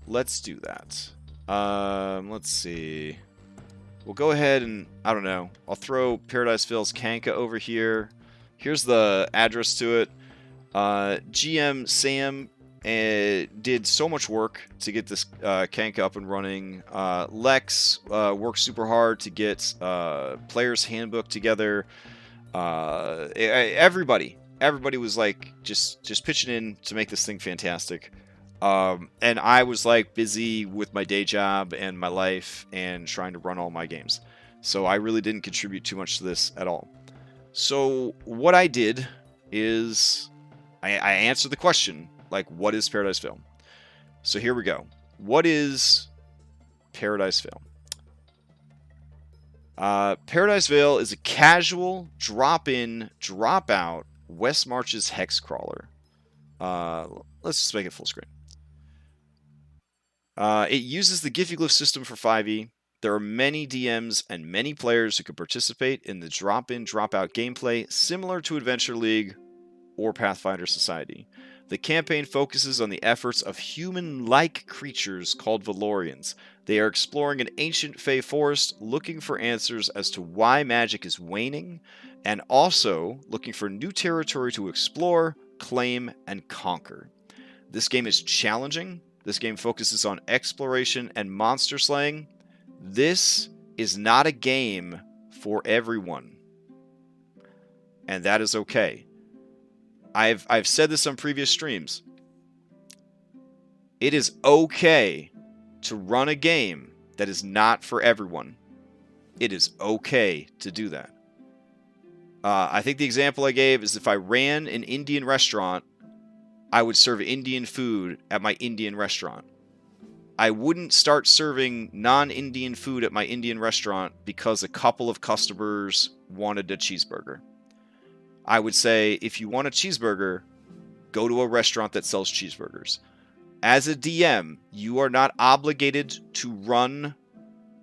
let's do that. Let's see. We'll go ahead and, I don't know, I'll throw Paradiseville's Kanka over here. Here's the address to it. GM Sam did so much work to get this Kanka up and running. Lex worked super hard to get Player's Handbook together. Everybody was like just pitching in to make this thing fantastic. And I was like busy with my day job and my life and trying to run all my games. So I really didn't contribute too much to this at all. So what I did is I answered the question, like, what is Paradiseville? So here we go. What is Paradiseville? Paradiseville is a casual, drop-in, drop-out West Marches hex crawler. Let's just make it full screen. It uses the Giffyglyph system for 5e. There are many DMs and many players who can participate in the drop-in, drop-out gameplay similar to Adventure League or Pathfinder Society. The campaign focuses on the efforts of human-like creatures called Valorians. They are exploring an ancient Fey forest, looking for answers as to why magic is waning, and also looking for new territory to explore, claim, and conquer. This game is challenging. This game focuses on exploration and monster slaying. This is not a game for everyone, and that is okay. I've said this on previous streams. It is okay to run a game that is not for everyone. It is okay to do that. I think the example I gave is if I ran an Indian restaurant, I would serve Indian food at my Indian restaurant. I wouldn't start serving non-Indian food at my Indian restaurant because a couple of customers wanted a cheeseburger. I would say, if you want a cheeseburger, go to a restaurant that sells cheeseburgers. As a DM, you are not obligated to run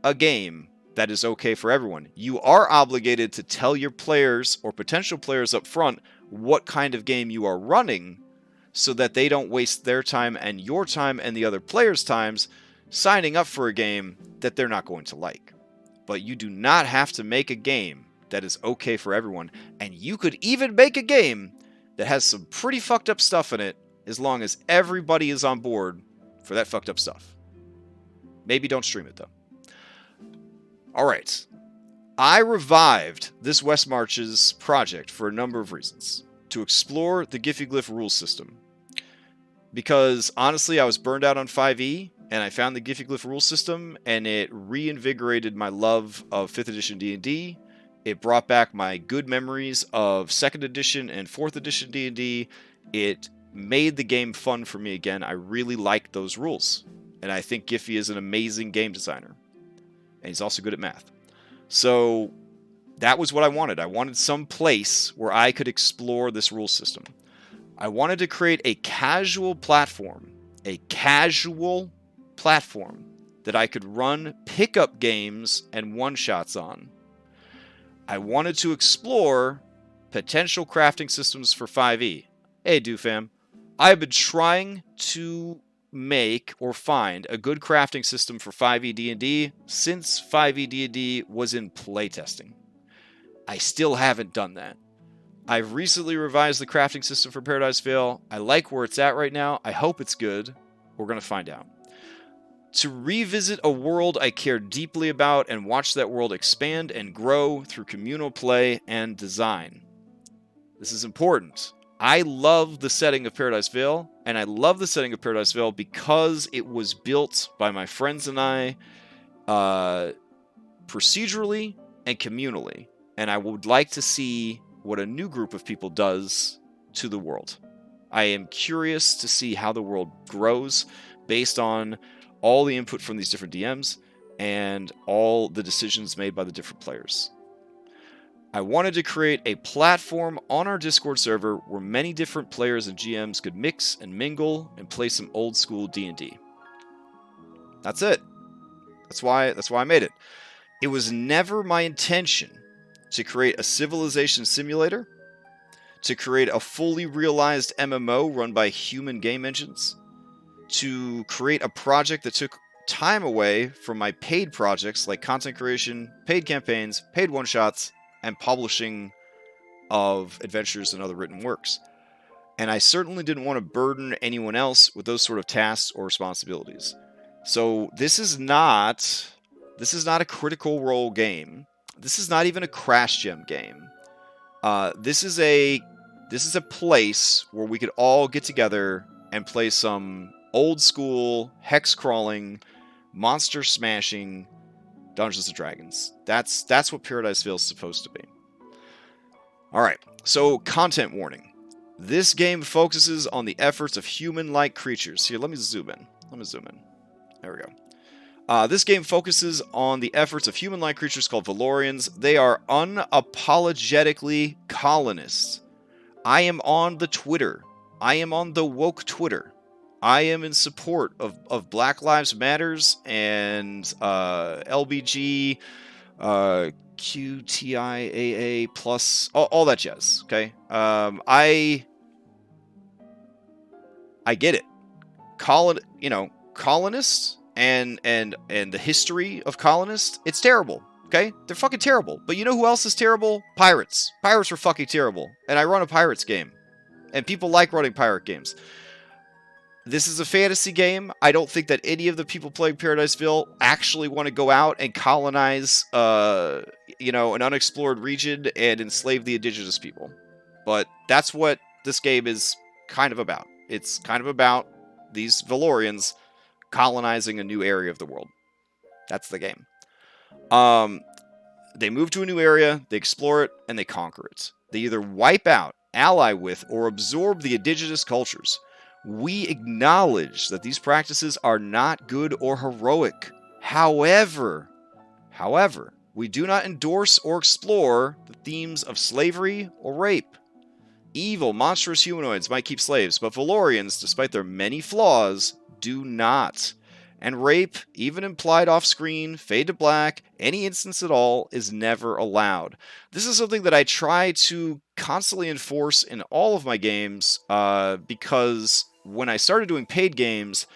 a game that is okay for everyone. You are obligated to tell your players or potential players up front what kind of game you are running so that they don't waste their time and your time and the other players' times signing up for a game that they're not going to like. But you do not have to make a game that is okay for everyone, and you could even make a game that has some pretty fucked up stuff in it as long as everybody is on board for that fucked up stuff. Maybe don't stream it though. Alright, I revived this West Marches project for a number of reasons. To explore the Giffyglyph rule system. Because honestly, I was burned out on 5e, and I found the Giffyglyph rule system, and it reinvigorated my love of 5th edition D&D. It brought back my good memories of 2nd edition and 4th edition D&D. It made the game fun for me again. I really liked those rules. And I think Giffy is an amazing game designer. And he's also good at math. So that was what I wanted. I wanted some place where I could explore this rule system. I wanted to create a casual platform. A casual platform that I could run pickup games and one-shots on. I wanted to explore potential crafting systems for 5e. Hey, DoFam. I have been trying to make or find a good crafting system for 5e D&D since 5e D&D was in playtesting. I still haven't done that. I've recently revised the crafting system for Paradiseville. I like where it's at right now. I hope it's good. We're going to find out. To revisit a world I care deeply about and watch that world expand and grow through communal play and design. This is important. I love the setting of Paradiseville, and I love the setting of Paradiseville because it was built by my friends and I procedurally and communally, and I would like to see what a new group of people does to the world. I am curious to see how the world grows based on all the input from these different DMs and all the decisions made by the different players. I wanted to create a platform on our Discord server where many different players and GMs could mix and mingle and play some old school D&D. That's it. That's why I made it. It was never my intention to create a civilization simulator, to create a fully realized MMO run by human game engines, to create a project that took time away from my paid projects like content creation, paid campaigns, paid one-shots, and publishing of adventures and other written works. And I certainly didn't want to burden anyone else with those sort of tasks or responsibilities. So this is not a Critical Role game. This is not even a Crashgem game. This is a place where we could all get together and play some old school hex crawling, monster smashing Dungeons and Dragons. That's what Paradiseville is supposed to be. All right. So content warning. This game focuses on the efforts of human-like creatures. Here, let me zoom in. There we go. This game focuses on the efforts of human-like creatures called Valorians. They are unapologetically colonists. I am on the Twitter. I am on the woke Twitter. I am in support of Black Lives Matters and LBG, QTIAA plus all that jazz. Okay, I get it. Colonists and the history of colonists, it's terrible. Okay, they're fucking terrible. But you know who else is terrible? Pirates. Pirates are fucking terrible. And I run a pirates game, and people like running pirate games. This is a fantasy game. I don't think that any of the people playing Paradiseville actually want to go out and colonize, an unexplored region and enslave the indigenous people. But that's what this game is kind of about. It's kind of about these Valorians colonizing a new area of the world. That's the game. They move to a new area, they explore it, and they conquer it. They either wipe out, ally with, or absorb the indigenous cultures. We acknowledge that these practices are not good or heroic. However, we do not endorse or explore the themes of slavery or rape. Evil, monstrous humanoids might keep slaves, but Valorians, despite their many flaws, do not. And rape, even implied off-screen, fade to black, any instance at all, is never allowed. This is something that I try to constantly enforce in all of my games, because when I started doing paid games,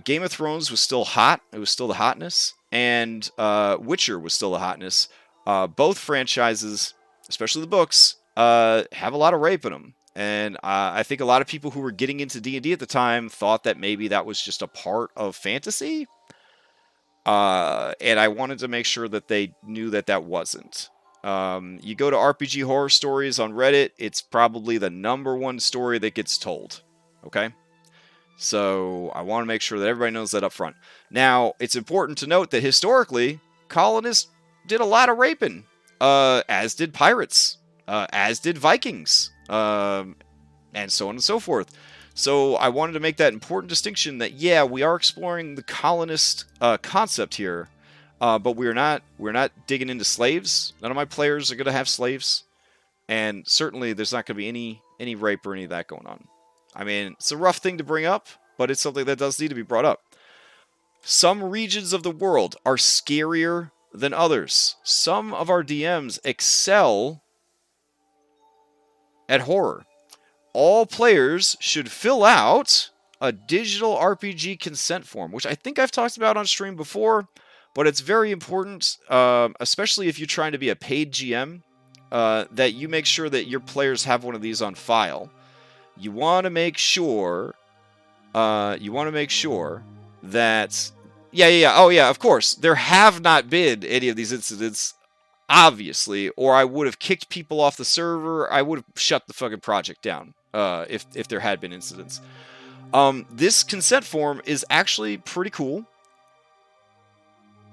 Game of Thrones was still hot. It was still the hotness. And Witcher was still the hotness. Both franchises, especially the books, have a lot of rape in them. And I think a lot of people who were getting into D&D at the time thought that maybe that was just a part of fantasy. And I wanted to make sure that they knew that that wasn't. You go to RPG horror stories on Reddit, it's probably the #1 story that gets told. Okay? So I want to make sure that everybody knows that up front. Now, it's important to note that historically, colonists did a lot of raping, as did pirates, as did Vikings, and so on and so forth. So I wanted to make that important distinction that, yeah, we are exploring the colonist concept here, but we're not digging into slaves. None of my players are going to have slaves, and certainly there's not going to be any rape or any of that going on. I mean, it's a rough thing to bring up, but it's something that does need to be brought up. Some regions of the world are scarier than others. Some of our DMs excel at horror. All players should fill out a digital RPG consent form, which I think I've talked about on stream before, but it's very important, especially if you're trying to be a paid GM, that you make sure that your players have one of these on file. You want to make sure that, of course, there have not been any of these incidents, obviously, or I would have kicked people off the server. I would have shut the fucking project down, if there had been incidents. This consent form is actually pretty cool,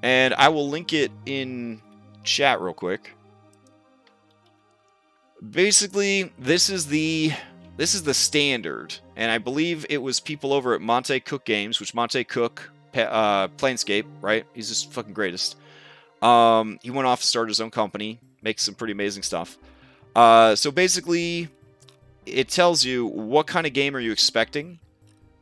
and I will link it in chat real quick. Basically, this is the standard, and I believe it was people over at Monte Cook Games, which Monte Cook, Planescape, right? He's just fucking greatest. He went off to start his own company, makes some pretty amazing stuff. So basically, it tells you what kind of game are you expecting,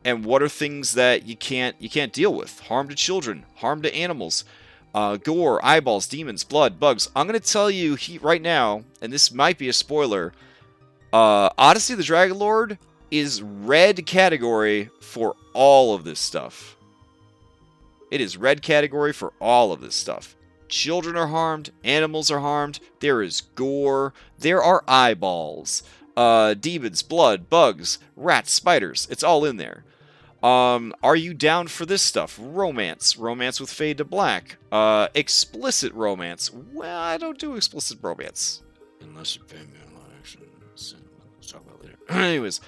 and what are things that you can't deal with. Harm to children, harm to animals, gore, eyeballs, demons, blood, bugs. I'm gonna tell you right now, and this might be a spoiler. Odyssey the Dragon Lord is red category for all of this stuff. It is red category for all of this stuff. Children are harmed, animals are harmed, there is gore, there are eyeballs, demons, blood, bugs, rats, spiders, it's all in there. Are you down for this stuff? Romance with fade to black, explicit romance. Well, I don't do explicit romance. Unless you pay me a lot, actually. Let's talk about it later. Anyways,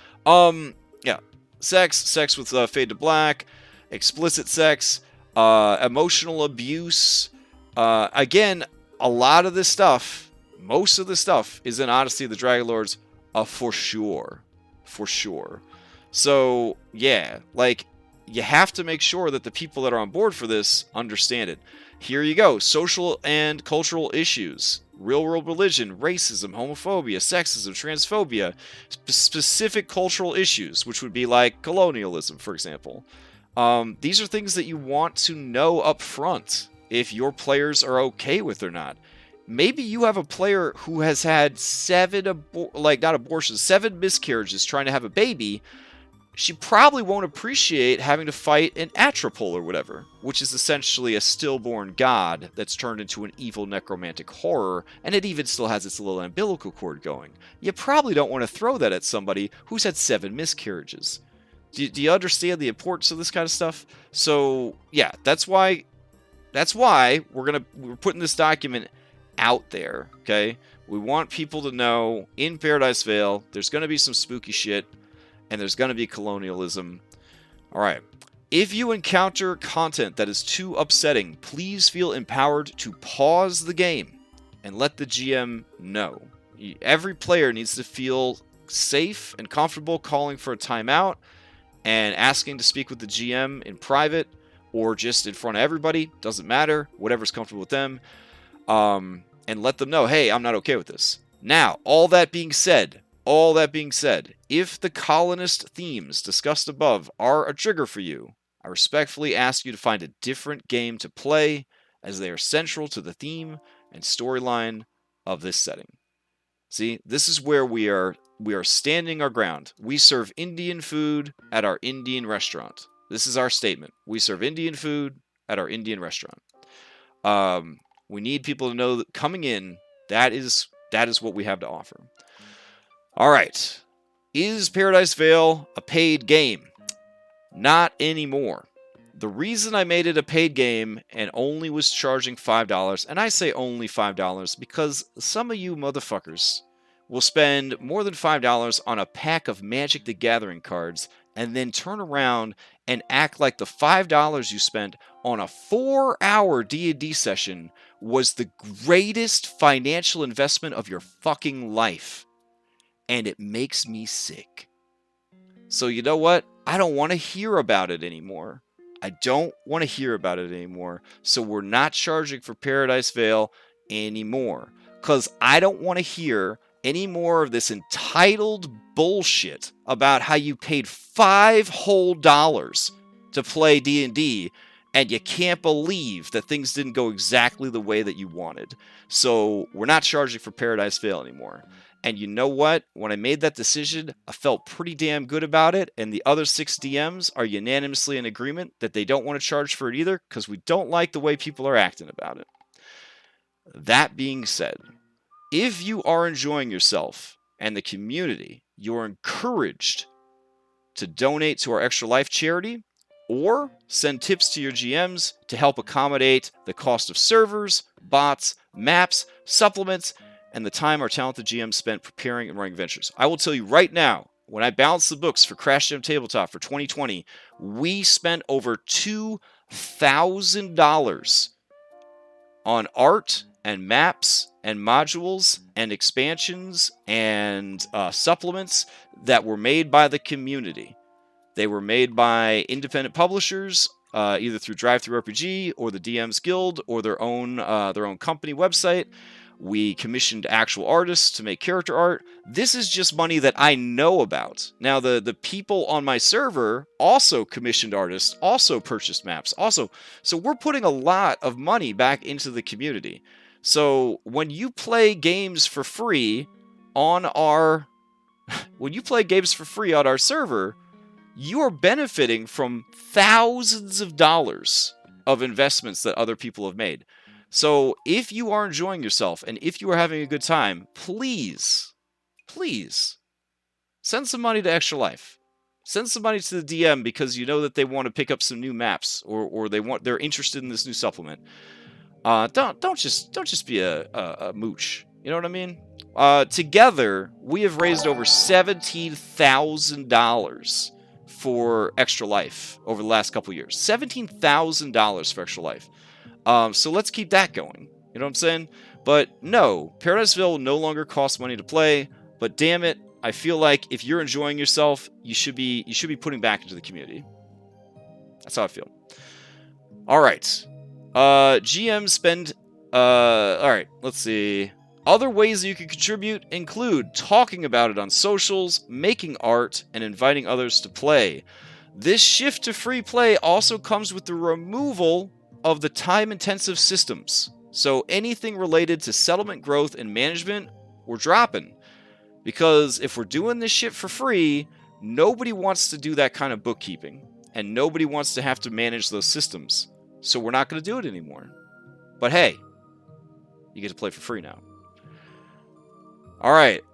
yeah. Sex with fade to black, explicit sex, emotional abuse. Again, a lot of this stuff, most of this stuff is in Odyssey of the Dragon Lords, for sure. For sure. So, yeah, like, you have to make sure that the people that are on board for this understand it. Here you go. Social and cultural issues. Real-world religion, racism, homophobia, sexism, transphobia. Specific cultural issues, which would be like colonialism, for example. These are things that you want to know up front if your players are okay with or not. Maybe you have a player who has had 7 miscarriages trying to have a baby. She probably won't appreciate having to fight an Atropole or whatever, which is essentially a stillborn god that's turned into an evil necromantic horror, and it even still has its little umbilical cord going. You probably don't want to throw that at somebody who's had 7 miscarriages. Do you understand the importance of this kind of stuff? So, yeah, that's why we're putting this document out there, okay? We want people to know in Paradise Vale there's going to be some spooky shit, and there's going to be colonialism. All right. If you encounter content that is too upsetting, please feel empowered to pause the game and let the GM know. Every player needs to feel safe and comfortable calling for a timeout and asking to speak with the GM in private or just in front of everybody. Doesn't matter. Whatever's comfortable with them. And let them know, hey, I'm not okay with this. Now, all that being said, if the colonist themes discussed above are a trigger for you, I respectfully ask you to find a different game to play, as they are central to the theme and storyline of this setting. See, this is where we are standing our ground. We serve Indian food at our Indian restaurant. This is our statement. We serve Indian food at our Indian restaurant. We need people to know that coming in, that is what we have to offer. All right. Is Paradise Vale a paid game? Not anymore. The reason I made it a paid game and only was charging $5, and I say only $5 because some of you motherfuckers will spend more than $5 on a pack of Magic the Gathering cards and then turn around and act like the $5 you spent on a 4-hour D&D session was the greatest financial investment of your fucking life. And it makes me sick. So you know what? I don't want to hear about it anymore. So we're not charging for Paradise Vale anymore. Because I don't want to hear any more of this entitled bullshit about how you paid $5 whole to play D&D and you can't believe that things didn't go exactly the way that you wanted. So we're not charging for Paradise Vale anymore. And you know what? When I made that decision, I felt pretty damn good about it, and the other 6 DMs are unanimously in agreement that they don't want to charge for it either, because we don't like the way people are acting about it. That being said, if you are enjoying yourself and the community, you're encouraged to donate to our Extra Life charity, or send tips to your GMs to help accommodate the cost of servers, bots, maps, supplements, and the time our talented GM spent preparing and running adventures. I will tell you right now, when I balanced the books for Crashgem Tabletop for 2020, we spent over $2,000 on art and maps and modules and expansions and supplements that were made by the community. They were made by independent publishers, either through DriveThruRPG or the DM's Guild or their own company website. We commissioned actual artists to make character art. This is just money that I know about. Now, the people on my server also commissioned artists, also purchased maps, also. So we're putting a lot of money back into the community. So when you play games for free on our When you play games for free on our server, you are benefiting from thousands of dollars of investments that other people have made. So if you are enjoying yourself and if you are having a good time, please, please send some money to Extra Life. Send some money to the DM because you know that they want to pick up some new maps or they're interested in this new supplement. Don't just be a mooch. You know what I mean? Together, we have raised over $17,000 for Extra Life over the last couple years. $17,000 for Extra Life. So let's keep that going. You know what I'm saying? But no, Paradiseville no longer costs money to play. But damn it, I feel like if you're enjoying yourself, you should be putting back into the community. That's how I feel. All right. GM spend. All right. Let's see. Other ways that you can contribute include talking about it on socials, making art, and inviting others to play. This shift to free play also comes with the removal of the time-intensive systems. So anything related to settlement growth and management, we're dropping. Because if we're doing this shit for free, nobody wants to do that kind of bookkeeping. And nobody wants to have to manage those systems. So we're not going to do it anymore. But hey, you get to play for free now. All right.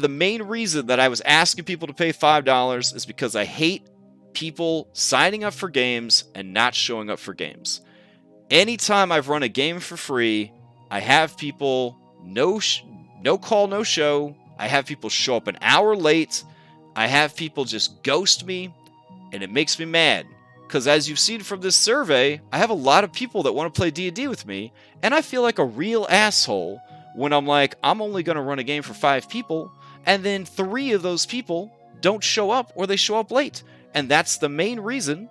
The main reason that I was asking people to pay $5 is because I hate people signing up for games and not showing up for games. Anytime I've run a game for free, I have people no call, no show. I have people show up an hour late. I have people just ghost me, and it makes me mad. Because as you've seen from this survey, I have a lot of people that want to play D&D with me, and I feel like a real asshole when I'm like, I'm only going to run a game for 5 people, and then 3 of those people don't show up or they show up late. And that's the main reason.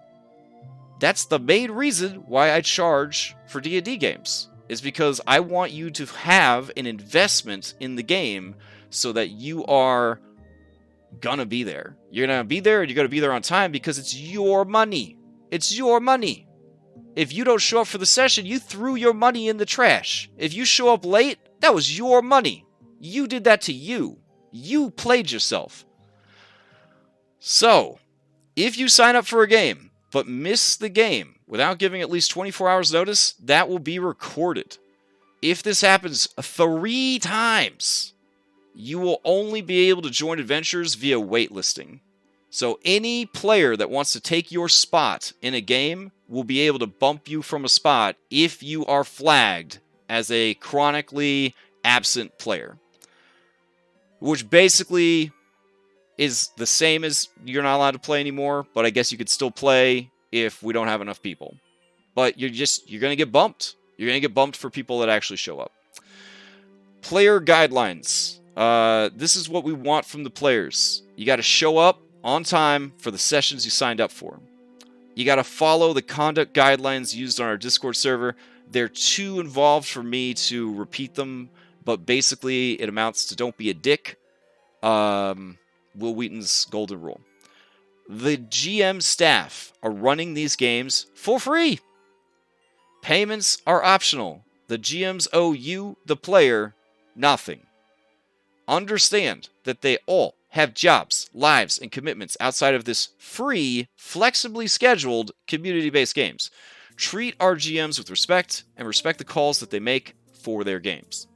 That's the main reason why I charge for D&D games. Is because I want you to have an investment in the game so that you are gonna be there. You're gonna be there and you're gonna be there on time because it's your money. It's your money. If you don't show up for the session, you threw your money in the trash. If you show up late, that was your money. You did that to you. You played yourself. So, if you sign up for a game, but miss the game without giving at least 24 hours notice, that will be recorded. If this happens 3 times, you will only be able to join adventures via waitlisting. So any player that wants to take your spot in a game will be able to bump you from a spot if you are flagged as a chronically absent player. Which basically is the same as you're not allowed to play anymore, but I guess you could still play if we don't have enough people. But you're going to get bumped. You're going to get bumped for people that actually show up. Player guidelines. This is what we want from the players. You got to show up on time for the sessions you signed up for. You got to follow the conduct guidelines used on our Discord server. They're too involved for me to repeat them, but basically it amounts to don't be a dick. Will Wheaton's golden rule. The GM staff are running these games for free. Payments are optional. The GMs owe you, the player, nothing. Understand that they all have jobs, lives, and commitments outside of this free, flexibly scheduled, community-based games. Treat our GMs with respect and respect the calls that they make for their games.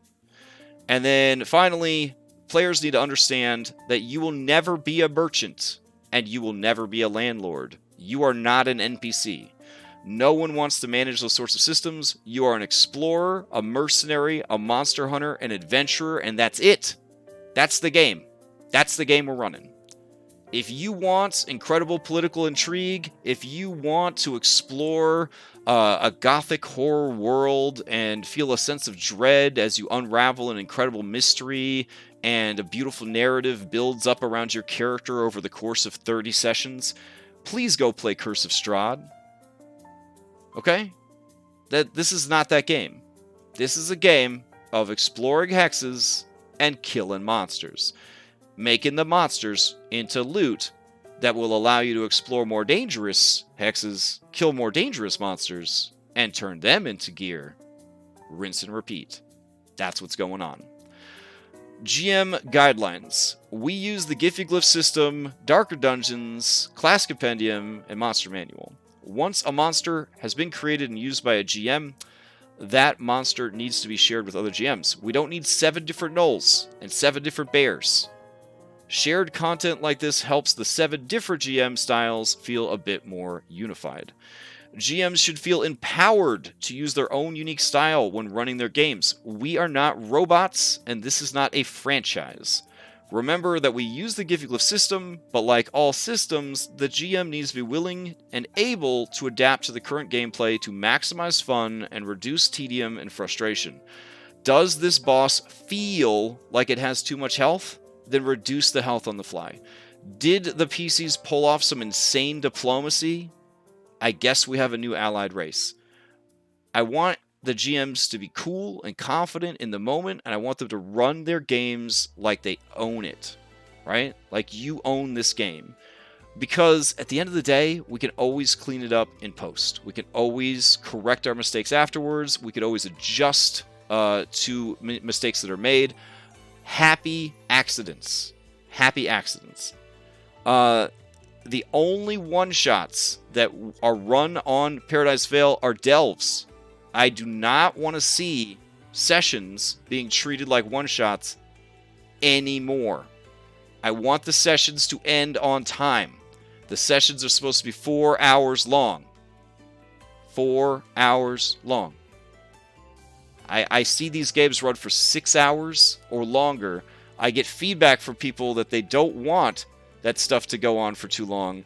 And then finally, players need to understand that you will never be a merchant and you will never be a landlord. You are not an NPC. No one wants to manage those sorts of systems. You are an explorer, a mercenary, a monster hunter, an adventurer, and that's it. That's the game. That's the game we're running. If you want incredible political intrigue, if you want to explore a gothic horror world and feel a sense of dread as you unravel an incredible mystery and a beautiful narrative builds up around your character over the course of 30 sessions, please go play Curse of Strahd. Okay? This is not that game. This is a game of exploring hexes and killing monsters. Making the monsters into loot that will allow you to explore more dangerous hexes, kill more dangerous monsters, and turn them into gear. Rinse and repeat. That's what's going on. GM guidelines. We use the Giffyglyph system, Darker Dungeons, Class Compendium, and Monster Manual. Once a monster has been created and used by a GM, that monster needs to be shared with other GMs. We don't need 7 different gnolls and 7 different bears. Shared content like this helps the 7 different GM styles feel a bit more unified. GMs should feel empowered to use their own unique style when running their games. We are not robots, and this is not a franchise. Remember that we use the Giffyglyph system, but like all systems, the GM needs to be willing and able to adapt to the current gameplay to maximize fun and reduce tedium and frustration. Does this boss feel like it has too much health? Then reduce the health on the fly. Did the PCs pull off some insane diplomacy? I guess we have a new allied race. I want the GMs to be cool and confident in the moment, and I want them to run their games like they own it, right? Like you own this game. Because at the end of the day, we can always clean it up in post. We can always correct our mistakes afterwards. We could always adjust to mistakes that are made. Happy accidents. Happy accidents. The only one-shots that are run on Paradise Vale are delves. I do not want to see sessions being treated like one-shots anymore. I want the sessions to end on time. The sessions are supposed to be 4 hours long. 4 hours long. I see these games run for 6 hours or longer. I get feedback from people that they don't want that stuff to go on for too long.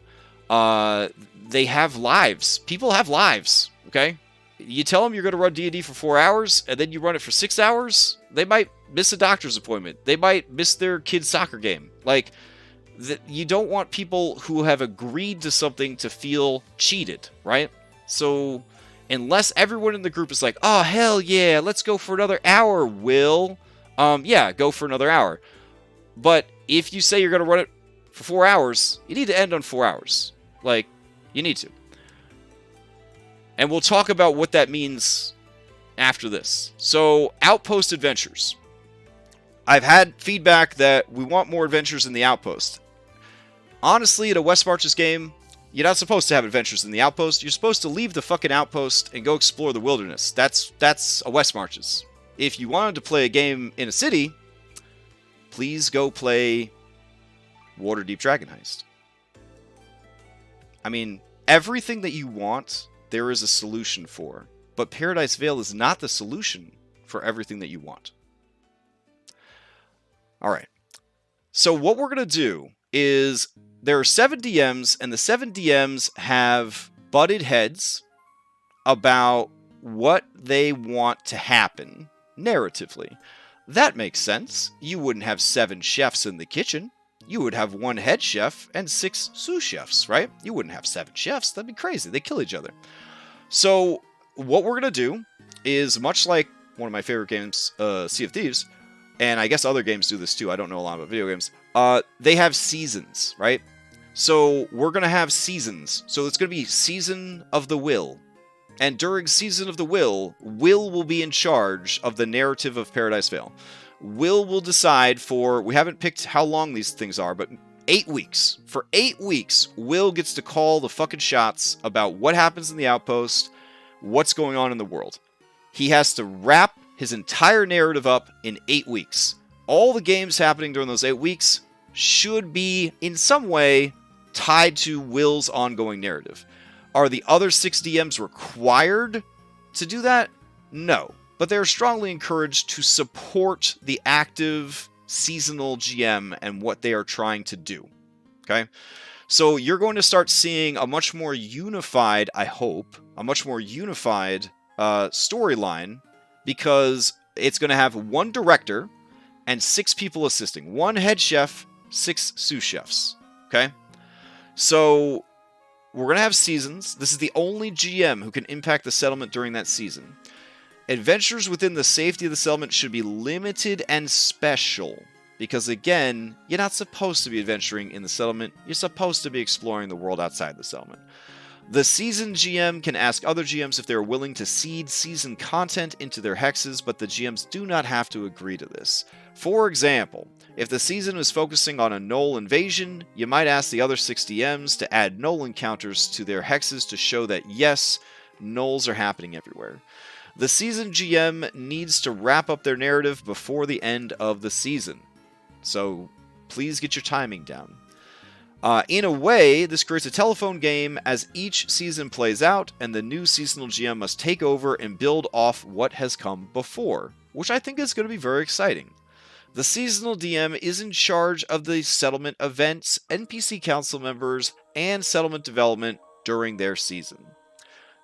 They have lives. People have lives, okay? You tell them you're going to run D&D for 4 hours, and then you run it for 6 hours, they might miss a doctor's appointment. They might miss their kid's soccer game. Like, you don't want people who have agreed to something to feel cheated, right? So, unless everyone in the group is like, oh, hell yeah, let's go for another hour, Will. Yeah, go for another hour. But if you say you're going to run it for 4 hours, you need to end on 4 hours. Like, you need to. And we'll talk about what that means after this. So, Outpost adventures. I've had feedback that we want more adventures in the Outpost. Honestly, in a West Marches game, you're not supposed to have adventures in the Outpost. You're supposed to leave the fucking Outpost and go explore the wilderness. That's a West Marches. If you wanted to play a game in a city, please go play Waterdeep Dragon Heist. I mean, everything that you want, there is a solution for. But Paradise Vale is not the solution for everything that you want. Alright. So what we're going to do is, there are 7 DMs, and the 7 DMs have butted heads about what they want to happen narratively. That makes sense. You wouldn't have 7 chefs in the kitchen. You would have 1 head chef and 6 sous chefs, right? You wouldn't have 7 chefs. That'd be crazy. They kill each other. So what we're going to do is, much like one of my favorite games, Sea of Thieves, and I guess other games do this too. I don't know a lot about video games. They have seasons, right? So we're going to have seasons. So it's going to be Season of the Will. And during Season of the Will will be in charge of the narrative of Paradise Vale. Will decide for, we haven't picked how long these things are, but 8 weeks. For 8 weeks, Will gets to call the fucking shots about what happens in the Outpost, what's going on in the world. He has to wrap his entire narrative up in 8 weeks. All the games happening during those 8 weeks should be, in some way, tied to Will's ongoing narrative. Are the other 6 DMs required to do that? No. But they're strongly encouraged to support the active seasonal GM and what they are trying to do. Okay? So you're going to start seeing a much more unified, I hope, a much more unified storyline, because it's going to have 1 director and 6 people assisting. 1 head chef, 6 sous chefs. Okay? So we're going to have seasons. This is the only GM who can impact the settlement during that season. Adventures within the safety of the settlement should be limited and special. Because again, you're not supposed to be adventuring in the settlement. You're supposed to be exploring the world outside the settlement. The seasoned GM can ask other GMs if they are willing to seed season content into their hexes, but the GMs do not have to agree to this. For example, if the season is focusing on a Gnoll invasion, you might ask the other 6 DMs to add Gnoll encounters to their hexes to show that yes, Gnolls are happening everywhere. The seasoned GM needs to wrap up their narrative before the end of the season, so please get your timing down. In a way, this creates a telephone game as each season plays out, and the new seasonal GM must take over and build off what has come before, which I think is going to be very exciting. The seasonal DM is in charge of the settlement events, NPC council members, and settlement development during their season.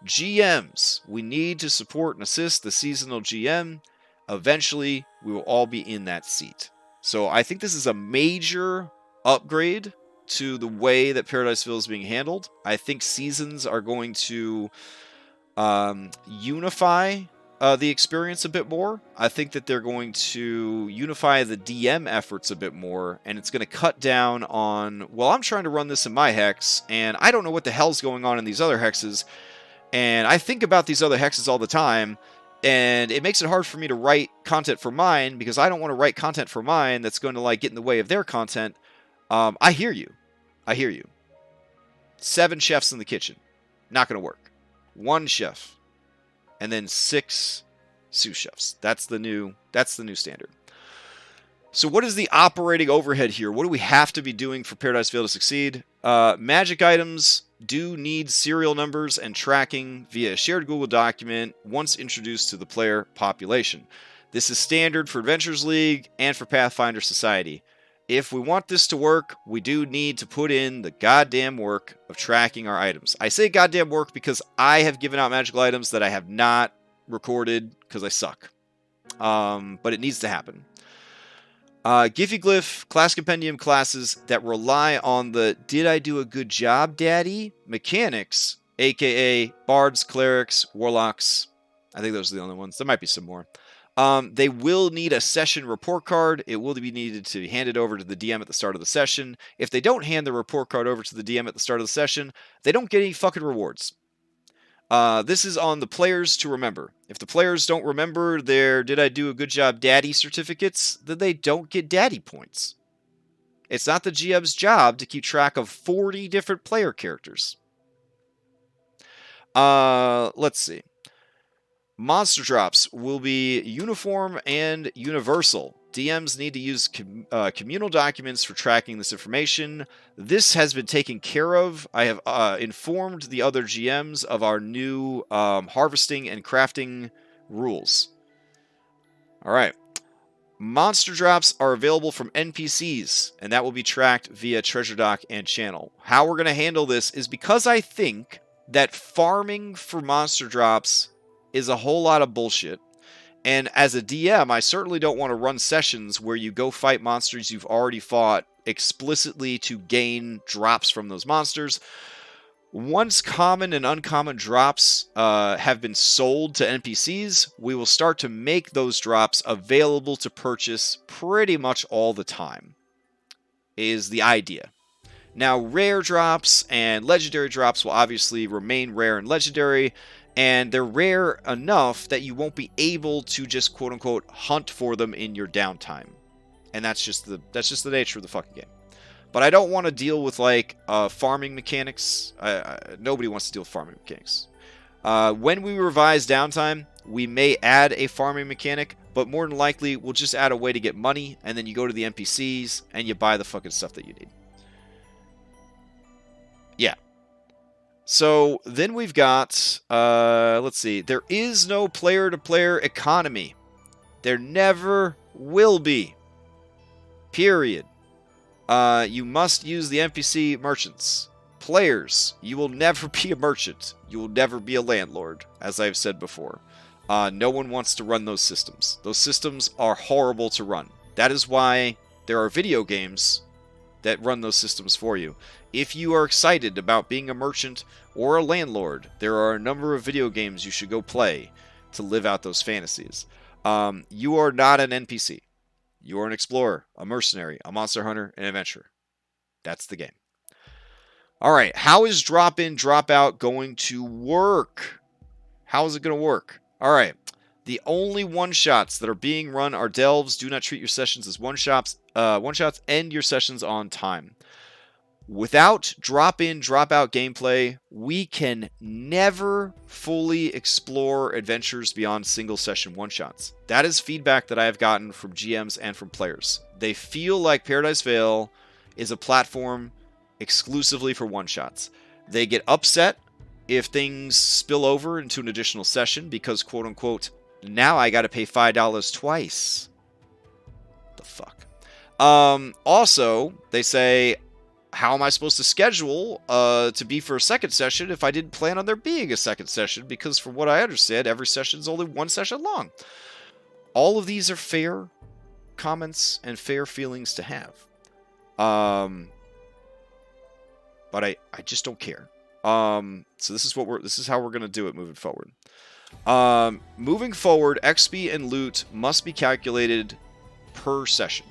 GMs, we need to support and assist the seasonal GM. Eventually, we will all be in that seat. So I think this is a major upgrade to the way that Paradiseville is being handled. I think seasons are going to unify the experience a bit more. I think that they're going to unify the DM efforts a bit more, and it's going to cut down on, well, I'm trying to run this in my hex, and I don't know what the hell's going on in these other hexes, and I think about these other hexes all the time, and it makes it hard for me to write content for mine, because I don't want to write content for mine that's going to like get in the way of their content. I hear you. I hear you. 7 chefs in the kitchen. Not going to work. 1 chef. And then 6 sous chefs. That's the new standard. So what is the operating overhead here? What do we have to be doing for Paradiseville to succeed? Magic items do need serial numbers and tracking via a shared Google document once introduced to the player population. This is standard for Adventures League and for Pathfinder Society. If we want this to work, we do need to put in the goddamn work of tracking our items. I say goddamn work because I have given out magical items that I have not recorded because I suck. But it needs to happen. Giffyglyph class compendium classes that rely on the "did I do a good job, daddy" mechanics, aka bards, clerics, warlocks. I think those are the only ones. There might be some more. They will need a session report card. It will be needed to hand it over to the DM at the start of the session. If they don't hand the report card over to the DM at the start of the session, they don't get any fucking rewards. This is on the players to remember. If the players don't remember their "did I do a good job, daddy" certificates, then they don't get daddy points. It's not the GM's job to keep track of 40 different player characters. Let's see. Monster drops will be uniform and universal. DMs need to use communal documents for tracking this information. This has been taken care of. I have informed the other GMs of our new harvesting and crafting rules. All right. Monster drops are available from NPCs, and that will be tracked via Treasure Dock and channel. How we're going to handle this is because I think that farming for monster drops is a whole lot of bullshit. And as a DM, I certainly don't want to run sessions where you go fight monsters you've already fought explicitly to gain drops from those monsters. Once common and uncommon drops have been sold to NPCs, we will start to make those drops available to purchase pretty much all the time, is the idea. Now, rare drops and legendary drops will obviously remain rare and legendary, and they're rare enough that you won't be able to just quote-unquote hunt for them in your downtime. And that's just the nature of the fucking game. But I don't want to deal with like farming mechanics. Nobody wants to deal with farming mechanics. When we revise downtime, we may add a farming mechanic, but more than likely we'll just add a way to get money, and then you go to the NPCs and you buy the fucking stuff that you need. Yeah. So then we've got, let's see, there is no player-to-player economy. There never will be. Period. You must use the NPC merchants. Players, you will never be a merchant. You will never be a landlord, as I've said before. No one wants to run those systems. Those systems are horrible to run. That is why there are video games that run those systems for you. If you are excited about being a merchant or a landlord, there are a number of video games you should go play to live out those fantasies. You are not an NPC. You are an explorer, a mercenary, a monster hunter, an adventurer. That's the game. All right, how is drop in, drop out going to work? How is it going to work? All right, the only one-shots that are being run are delves. Do not treat your sessions as one-shots. End your sessions on time. Without drop-in, drop-out gameplay, we can never fully explore adventures beyond single-session one-shots. That is feedback that I have gotten from GMs and from players. They feel like Paradise Vale is a platform exclusively for one-shots. They get upset if things spill over into an additional session because, quote-unquote, now I got to pay $5 twice. The fuck? Also, they say, how am I supposed to schedule to be for a second session if I didn't plan on there being a second session? Because from what I understand, every session is only one session long. All of these are fair comments and fair feelings to have. But I just don't care. So this is how we're gonna do it moving forward. Moving forward, XP and loot must be calculated per session.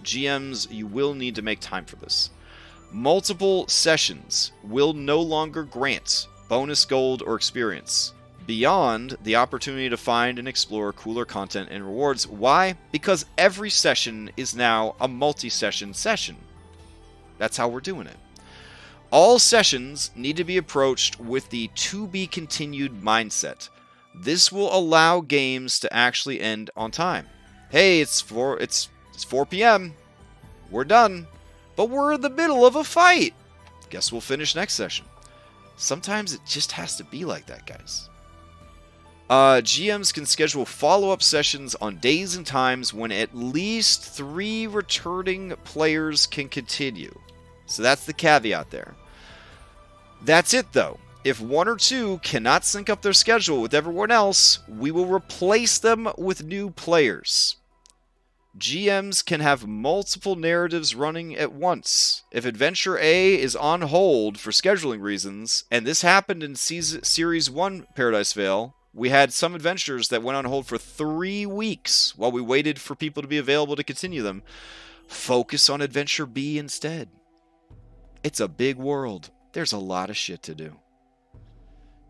GMs, you will need to make time for this. Multiple sessions will no longer grant bonus gold or experience beyond the opportunity to find and explore cooler content and rewards. Why? Because every session is now a multi-session session. That's how we're doing it. All sessions need to be approached with the to-be-continued mindset. This will allow games to actually end on time. Hey, it's 4 p.m. We're done. But we're in the middle of a fight. Guess we'll finish next session. Sometimes it just has to be like that, guys. GMs can schedule follow-up sessions on days and times when at least 3 returning players can continue. So that's the caveat there. That's it, though. If 1 or 2 cannot sync up their schedule with everyone else, we will replace them with new players. GMs can have multiple narratives running at once. If Adventure A is on hold for scheduling reasons, and this happened in Series 1 Paradise Vale, we had some adventures that went on hold for 3 weeks while we waited for people to be available to continue them. Focus on Adventure B instead. It's a big world. There's a lot of shit to do.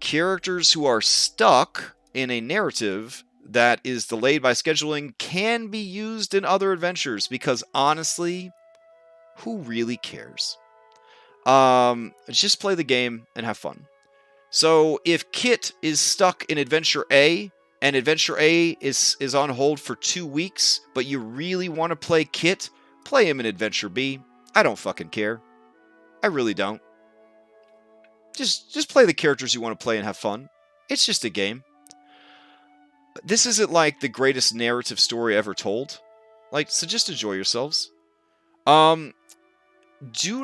Characters who are stuck in a narrative that is delayed by scheduling can be used in other adventures because honestly, who really cares? Just play the game and have fun. So if Kit is stuck in Adventure A and Adventure A is on hold for 2 weeks, but you really want to play Kit, play him in Adventure B. I don't fucking care. I really don't. Just play the characters you want to play and have fun. It's just a game. This isn't like the greatest narrative story ever told. So just enjoy yourselves. Do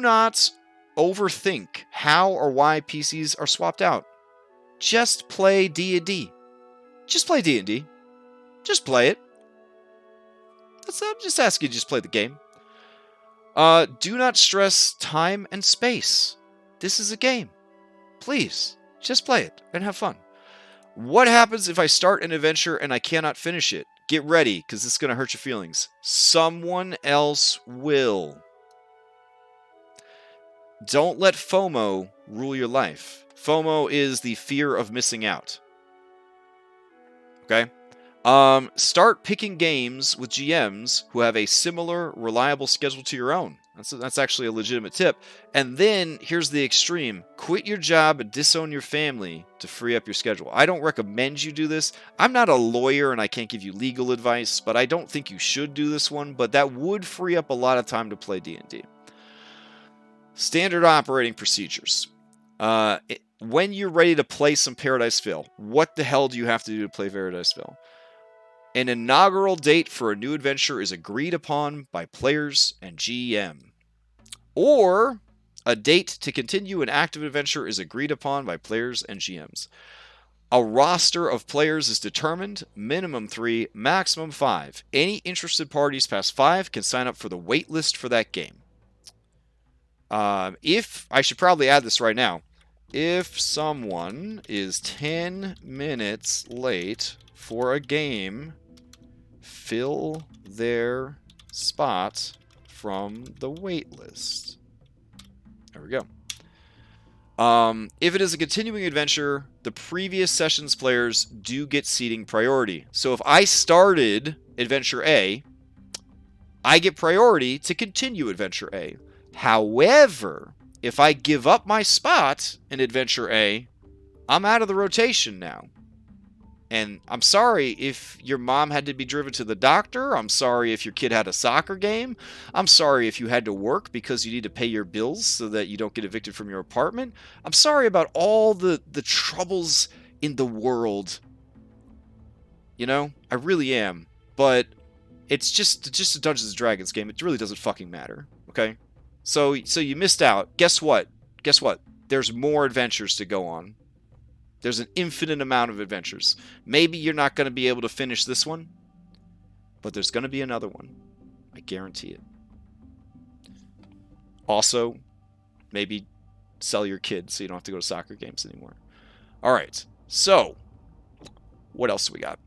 not overthink how or why PCs are swapped out. Just play D&D. Just play D&D. Just play it. I'm just asking you to just play the game. Do not stress time and space. This is a game. Please, just play it and have fun. What happens if I start an adventure and I cannot finish it? Get ready, because this is going to hurt your feelings. Someone else will. Don't let FOMO rule your life. FOMO is the fear of missing out. Okay? Start picking games with GMs who have a similar, reliable schedule to your own. That's actually a legitimate tip. And then, here's the extreme. Quit your job and disown your family to free up your schedule. I don't recommend you do this. I'm not a lawyer and I can't give you legal advice, but I don't think you should do this one. But that would free up a lot of time to play D&D. Standard operating procedures. When you're ready to play some Paradise Vale, what the hell do you have to do to play Paradise Vale? An inaugural date for a new adventure is agreed upon by players and GM. Or a date to continue an active adventure is agreed upon by players and GMs. A roster of players is determined, minimum 3, maximum 5. Any interested parties past 5 can sign up for the wait list for that game. I should probably add this right now. If someone is 10 minutes late for a game, fill their spot from the wait list. There we go. If it is a continuing adventure, the previous session's players do get seating priority. So if I started Adventure A, I get priority to continue Adventure A. However, if I give up my spot in Adventure A, I'm out of the rotation now. And I'm sorry if your mom had to be driven to the doctor. I'm sorry if your kid had a soccer game. I'm sorry if you had to work because you need to pay your bills so that you don't get evicted from your apartment. I'm sorry about all the troubles in the world. You know, I really am. But it's just a Dungeons and Dragons game. It really doesn't fucking matter. Okay? So you missed out. Guess what? Guess what? There's more adventures to go on. There's an infinite amount of adventures. Maybe you're not going to be able to finish this one, but there's going to be another one. I guarantee it. Also, maybe sell your kid so you don't have to go to soccer games anymore. All right. So, what else do we got?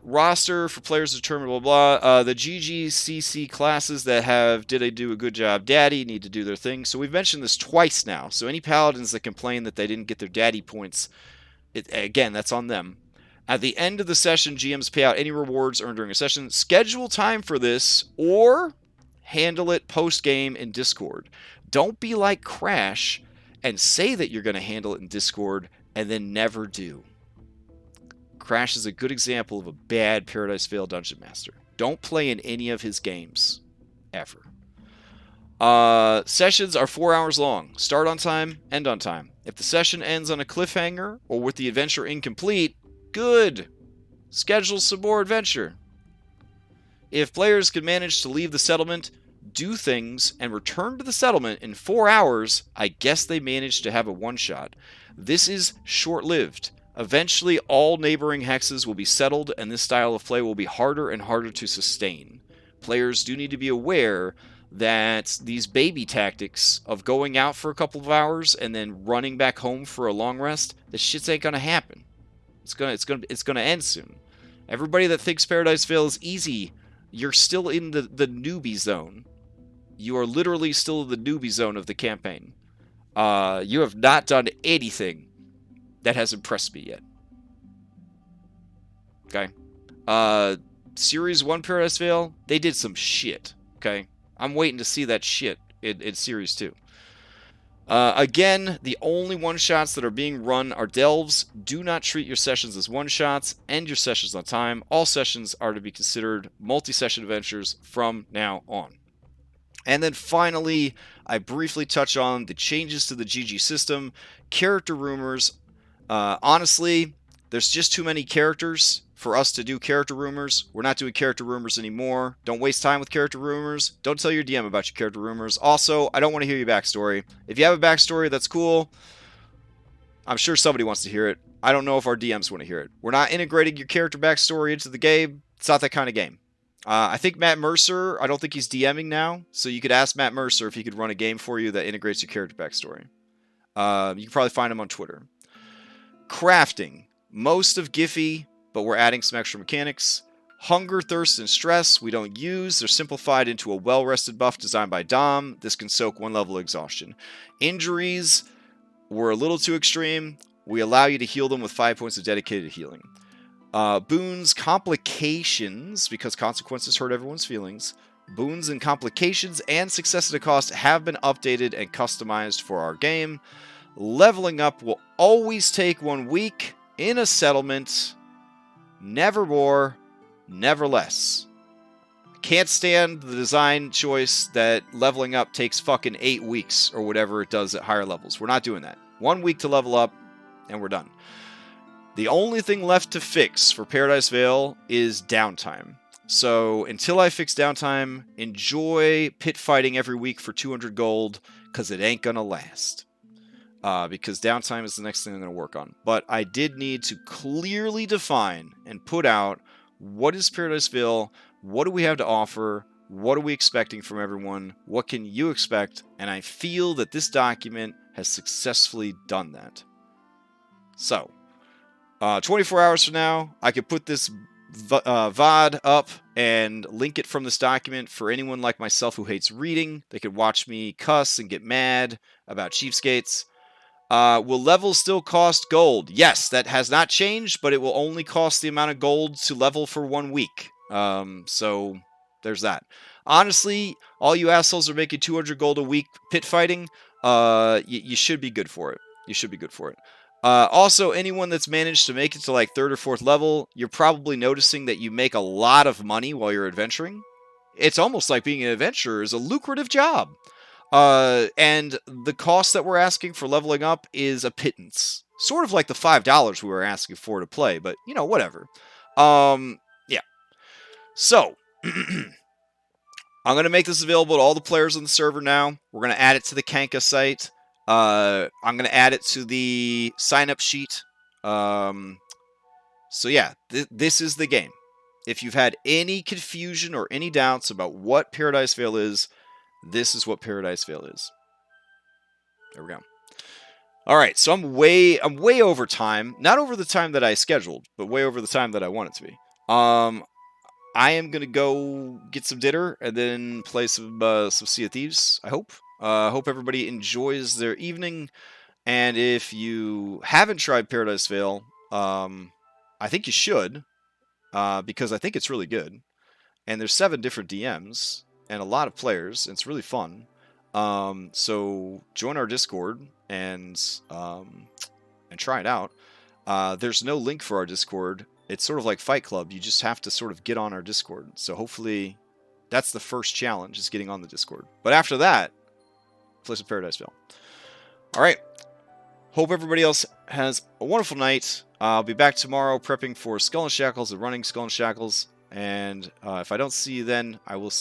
Roster for players determined, blah, blah. The GGCC classes that have Did I Do a Good Job Daddy need to do their thing. So we've mentioned this twice now. So any paladins that complain that they didn't get their daddy points, again, that's on them. At the end of the session, GMs pay out any rewards earned during a session. Schedule time for this or handle it post-game in Discord. Don't be like Crash and say that you're going to handle it in Discord and then never do. Crash is a good example of a bad Paradise Vale Dungeon Master. Don't play in any of his games. Ever. Sessions are 4 hours long. Start on time, end on time. If the session ends on a cliffhanger or with the adventure incomplete, good. Schedule some more adventure. If players can manage to leave the settlement, do things, and return to the settlement in 4 hours, I guess they managed to have a one-shot. This is short-lived. Eventually, all neighboring hexes will be settled, and this style of play will be harder and harder to sustain. Players do need to be aware that these baby tactics of going out for a couple of hours and then running back home for a long rest, this shit ain't gonna happen. It's gonna end soon. Everybody that thinks Paradise Vale is easy, you're still in the newbie zone. You are literally still in the newbie zone of the campaign. You have not done anything that has impressed me yet. Okay. Series 1 Paradise Vale, they did some shit. Okay. I'm waiting to see that shit in Series 2. Again, the only one-shots that are being run are delves. Do not treat your sessions as one-shots. End your sessions on time. All sessions are to be considered multi-session adventures from now on. And then finally, I briefly touch on the changes to the GG system. Character rumors. Honestly, there's just too many characters for us to do character rumors. We're not doing character rumors anymore. Don't waste time with character rumors. Don't tell your DM about your character rumors. Also, I don't want to hear your backstory. If you have a backstory, that's cool. I'm sure somebody wants to hear it. I don't know if our DMs want to hear it. We're not integrating your character backstory into the game. It's not that kind of game. I think Matt Mercer, I don't think he's DMing now, so you could ask Matt Mercer if he could run a game for you that integrates your character backstory. You can probably find him on Twitter. Crafting. Most of Giphy, but we're adding some extra mechanics. Hunger, thirst, and stress we don't use. They're simplified into a well-rested buff designed by Dom. This can soak one level of exhaustion. Injuries were a little too extreme. We allow you to heal them with 5 points of dedicated healing. Boons, complications, because consequences hurt everyone's feelings. Boons and complications and success at a cost have been updated and customized for our game. Leveling up will always take 1 week in a settlement. Never more, never less. Can't stand the design choice that leveling up takes fucking 8 weeks or whatever it does at higher levels. We're not doing that. 1 week to level up, and we're done. The only thing left to fix for Paradise Vale is downtime. So until I fix downtime, enjoy pit fighting every week for 200 gold, because it ain't gonna last. Because downtime is the next thing I'm going to work on. But I did need to clearly define and put out what is Paradise Vale, what do we have to offer, what are we expecting from everyone, what can you expect, and I feel that this document has successfully done that. So, 24 hours from now, I could put this VOD up and link it from this document for anyone like myself who hates reading. They could watch me cuss and get mad about cheapskates. Will levels still cost gold? Yes, that has not changed, but it will only cost the amount of gold to level for 1 week. So there's that. Honestly, all you assholes are making 200 gold a week pit fighting. You should be good for it. You should be good for it. Also, anyone that's managed to make it to like 3rd or 4th level, you're probably noticing that you make a lot of money while you're adventuring. It's almost like being an adventurer is a lucrative job. And the cost that we're asking for leveling up is a pittance. Sort of like the $5 we were asking for to play, but, you know, whatever. Yeah. So, I'm going to make this available to all the players on the server now. We're going to add it to the Kanka site. I'm going to add it to the sign-up sheet. So yeah, this is the game. If you've had any confusion or any doubts about what Paradise Vale is, this is what Paradise Vale is. There we go. All right, so I'm way over time. Not over the time that I scheduled, but way over the time that I want it to be. I am gonna go get some dinner and then play some Sea of Thieves. I hope. Hope everybody enjoys their evening. And if you haven't tried Paradise Vale, I think you should, because I think it's really good. And there's 7 different DMs and a lot of players. And it's really fun. So join our Discord and try it out. There's no link for our Discord. It's sort of like Fight Club. You just have to sort of get on our Discord. So hopefully that's the first challenge, is getting on the Discord. But after that, play some Paradise Vale. All right. Hope everybody else has a wonderful night. I'll be back tomorrow prepping for Skull and Shackles and running Skull and Shackles. And if I don't see you then, I will see